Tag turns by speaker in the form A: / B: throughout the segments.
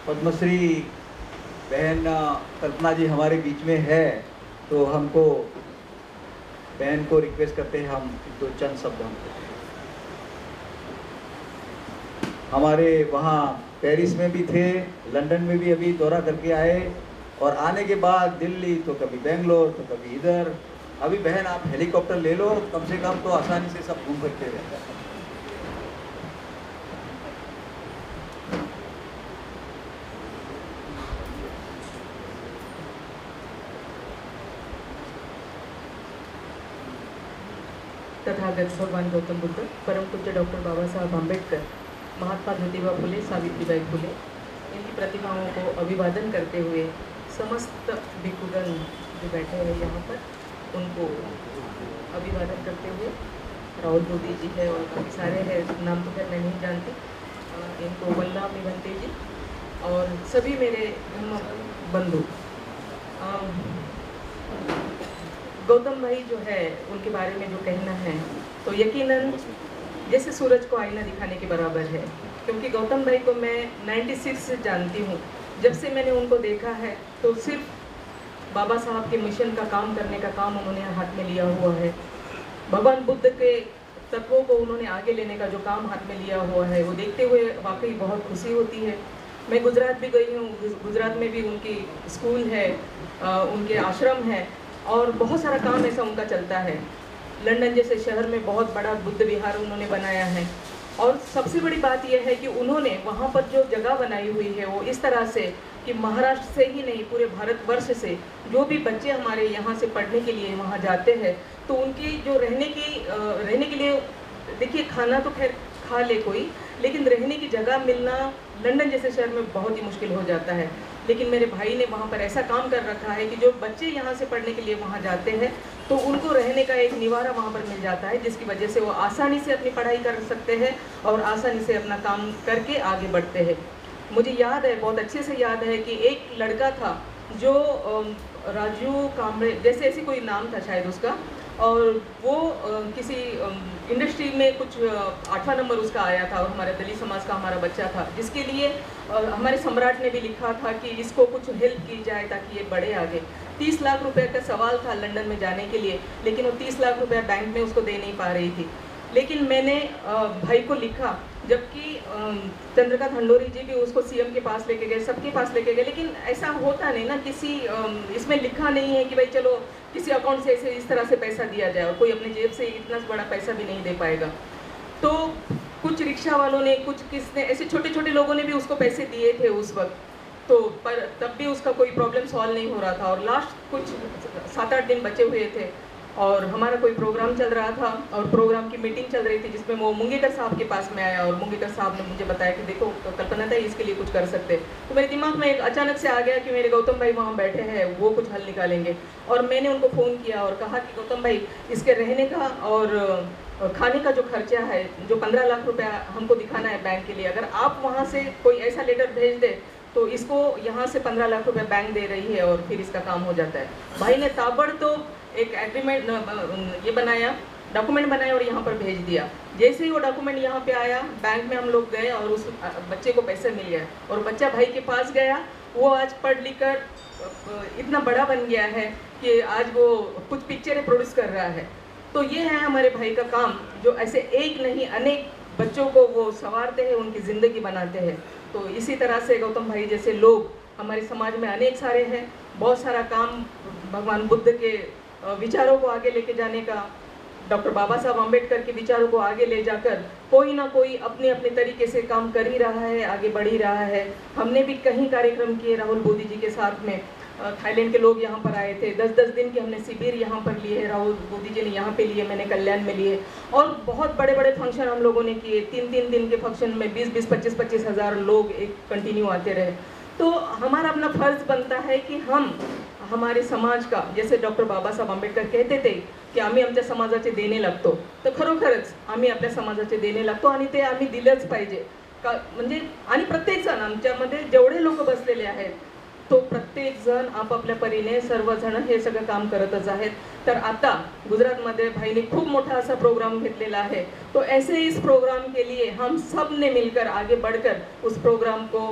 A: पद्मश्री बहन कल्पना जी हमारे बीच में है, तो हमको बहन को रिक्वेस्ट करते हैं हम दो चंद शब्द हमको। हमारे वहाँ पेरिस में भी थे, लंदन में भी अभी दौरा करके आए, और आने के बाद दिल्ली तो कभी बेंगलोर तो कभी इधर। अभी बहन आप हेलीकॉप्टर ले लो, कम से कम तो आसानी से सब घूम सकते हैं।
B: तथागत भगवान गौतम बुद्ध, परम पूज्य डॉक्टर बाबा साहब अम्बेडकर, महात्मा ज्योतिबा फुले, सावित्रीबाई फुले, इनकी प्रतिमाओं को अभिवादन करते हुए समस्त भिक्षुगण जो बैठे हैं यहाँ पर, उनको अभिवादन करते हुए राहुल मोदी जी है और काफ़ी सारे हैं, नाम तो खैर मैं नहीं जानती, इनको वंदा मिवंते जी और सभी मेरे धर्म बंधु। गौतम भाई जो है उनके बारे में जो कहना है तो यकीनन जैसे सूरज को आईना दिखाने के बराबर है, क्योंकि गौतम भाई को मैं 96 से जानती हूँ। जब से मैंने उनको देखा है तो सिर्फ बाबा साहब के मिशन का काम करने का काम उन्होंने हाथ में लिया हुआ है। भगवान बुद्ध के तत्वों को उन्होंने आगे लेने का जो काम हाथ में लिया हुआ है, वो देखते हुए वाकई बहुत खुशी होती है। मैं गुजरात भी गई हूँ, गुजरात में भी उनकी स्कूल है, उनके आश्रम है और बहुत सारा काम ऐसा उनका चलता है। लंदन जैसे शहर में बहुत बड़ा बुद्ध विहार उन्होंने बनाया है, और सबसे बड़ी बात यह है कि उन्होंने वहाँ पर जो जगह बनाई हुई है वो इस तरह से कि महाराष्ट्र से ही नहीं पूरे भारतवर्ष से जो भी बच्चे हमारे यहाँ से पढ़ने के लिए वहाँ जाते हैं तो उनकी जो रहने के लिए, देखिए खाना तो खैर खा ले कोई, लेकिन रहने की जगह मिलना लंदन जैसे शहर में बहुत ही मुश्किल हो जाता है। लेकिन मेरे भाई ने वहाँ पर ऐसा काम कर रखा है कि जो बच्चे यहाँ से पढ़ने के लिए वहाँ जाते हैं तो उनको रहने का एक निवारा वहाँ पर मिल जाता है, जिसकी वजह से वो आसानी से अपनी पढ़ाई कर सकते हैं और आसानी से अपना काम करके आगे बढ़ते हैं। मुझे याद है, बहुत अच्छे से याद है कि एक लड़का था जो राजू कामरे जैसे ऐसी कोई नाम था शायद उसका, और वो किसी इंडस्ट्री में कुछ 8वां नंबर उसका आया था, और हमारे दलित समाज का हमारा बच्चा था, जिसके लिए हमारे सम्राट ने भी लिखा था कि इसको कुछ हेल्प की जाए ताकि ये बढ़े आगे। 30 लाख रुपए का सवाल था लंदन में जाने के लिए, लेकिन वो 30 लाख रुपया बैंक में उसको दे नहीं पा रही थी। लेकिन मैंने भाई को लिखा, जबकि चंद्रकांत हंडोरी जी भी उसको सीएम के पास लेके गए, सबके पास लेके गए, लेकिन ऐसा होता नहीं ना, किसी इसमें लिखा नहीं है कि भाई चलो किसी अकाउंट से ऐसे इस तरह से पैसा दिया जाए, और कोई अपनी जेब से इतना बड़ा पैसा भी नहीं दे पाएगा। तो कुछ रिक्शा वालों ने, कुछ किसने, ऐसे छोटे छोटे लोगों ने भी उसको पैसे दिए थे उस वक्त, तो पर तब भी उसका कोई प्रॉब्लम सॉल्व नहीं हो रहा था। और लास्ट कुछ 7-8 दिन बचे हुए थे और हमारा कोई प्रोग्राम चल रहा था और प्रोग्राम की मीटिंग चल रही थी, जिसमें वो मुंगेकर साहब के पास में आया और मुंगेकर साहब ने मुझे बताया कि देखो कल्पना था इसके लिए कुछ कर सकते। तो मेरे दिमाग में एक अचानक से आ गया कि मेरे गौतम भाई वहाँ बैठे हैं, वो कुछ हल निकालेंगे। और मैंने उनको फ़ोन किया और कहा कि गौतम भाई, इसके रहने का और खाने का जो खर्चा है, जो 15 लाख रुपया हमको दिखाना है बैंक के लिए, अगर आप वहाँ से कोई ऐसा लेटर भेज दे तो इसको यहाँ से 15 लाख रुपया बैंक दे रही है और फिर इसका काम हो जाता है। भाई ने ताबड़तोड़ एक एग्रीमेंट ये बनाया, डॉक्यूमेंट बनाया और यहाँ पर भेज दिया। जैसे ही वो डॉक्यूमेंट यहाँ पे आया, बैंक में हम लोग गए और उस बच्चे को पैसे मिल गया और बच्चा भाई के पास गया। वो आज पढ़ लिख कर इतना बड़ा बन गया है कि आज वो कुछ पिक्चरें प्रोड्यूस कर रहा है। तो ये है हमारे भाई का काम, जो ऐसे एक नहीं अनेक बच्चों को वो संवारते हैं, उनकी ज़िंदगी बनाते हैं। तो इसी तरह से गौतम भाई जैसे लोग हमारे समाज में अनेक सारे हैं। बहुत सारा काम भगवान बुद्ध के विचारों को आगे लेके जाने का, डॉक्टर बाबा साहब अम्बेडकर के विचारों को आगे ले जाकर कोई ना कोई अपने अपने तरीके से काम कर ही रहा है, आगे बढ़ ही रहा है। हमने भी कहीं कार्यक्रम किए राहुल मोदी जी के साथ में, थाईलैंड के लोग यहाँ पर आए थे, 10-10 दिन के हमने शिविर यहाँ पर लिए, राहुल मोदी जी ने यहाँ पे लिए, मैंने कल्याण में लिए, और बहुत बड़े बड़े फंक्शन हम लोगों ने किए। 3-3 दिन के फंक्शन में 20-20, 25-25 हज़ार लोग एक कंटिन्यू आते रहे। तो हमारा अपना फर्ज बनता है कि हम हमारे समाज का, जैसे डॉक्टर बाबासाहेब आंबेडकर कहते थे की आम्ही आमच्या समाजाचे देणे लागतो, तर खरोखरच आम्ही आपल्या समाजाचे देणे लागतो आणि ते आम्ही दिलंच पाहिजे का, म्हणजे आणि प्रत्येक जण आमच्यामध्ये जेवढे लोक बसलेले आहेत तो प्रत्येक जण आपापल्या परीने सर्वजण हे सगळं काम करतच आहेत। तर आता गुजरातमध्ये भाईने खूप मोठा ऐसा प्रोग्राम घेतलेला है, तो ऐसे इस प्रोग्राम के लिए हम सब ने मिलकर आगे बढ़कर उस प्रोग्राम को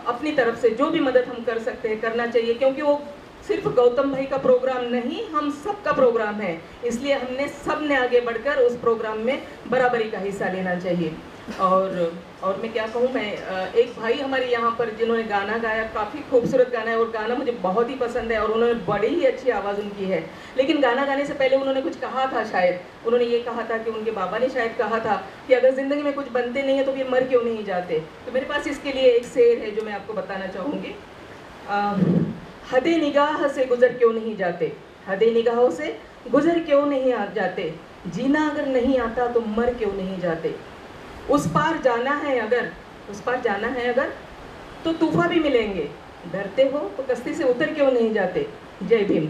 B: अपनी तरफ से जो भी मदद हम कर सकते हैं करना चाहिए, क्योंकि वो सिर्फ गौतम भाई का प्रोग्राम नहीं, हम सबका प्रोग्राम है, इसलिए हमने सब ने आगे बढ़कर उस प्रोग्राम में बराबरी का हिस्सा लेना चाहिए। और मैं क्या कहूँ, मैं एक भाई हमारे यहाँ पर जिन्होंने गाना गाया, काफ़ी खूबसूरत गाना है और गाना मुझे बहुत ही पसंद है और उन्होंने बड़ी ही अच्छी आवाज़ उनकी है। लेकिन गाना गाने से पहले उन्होंने कुछ कहा था, शायद उन्होंने ये कहा था कि उनके बाबा ने शायद कहा था कि अगर ज़िंदगी में कुछ बनते नहीं है तो फिर मर क्यों नहीं जाते। तो मेरे पास इसके लिए एक शेर है जो मैं आपको बताना चाहूँगी। हदे निगाह से गुजर क्यों नहीं जाते, हदे निगाहों से गुजर क्यों नहीं जाते, जीना अगर नहीं आता तो मर क्यों नहीं जाते। उस पार जाना है अगर, उस पार जाना है अगर तो तूफा भी मिलेंगे, डरते हो तो कश्ती से उतर क्यों नहीं जाते। जय भीम।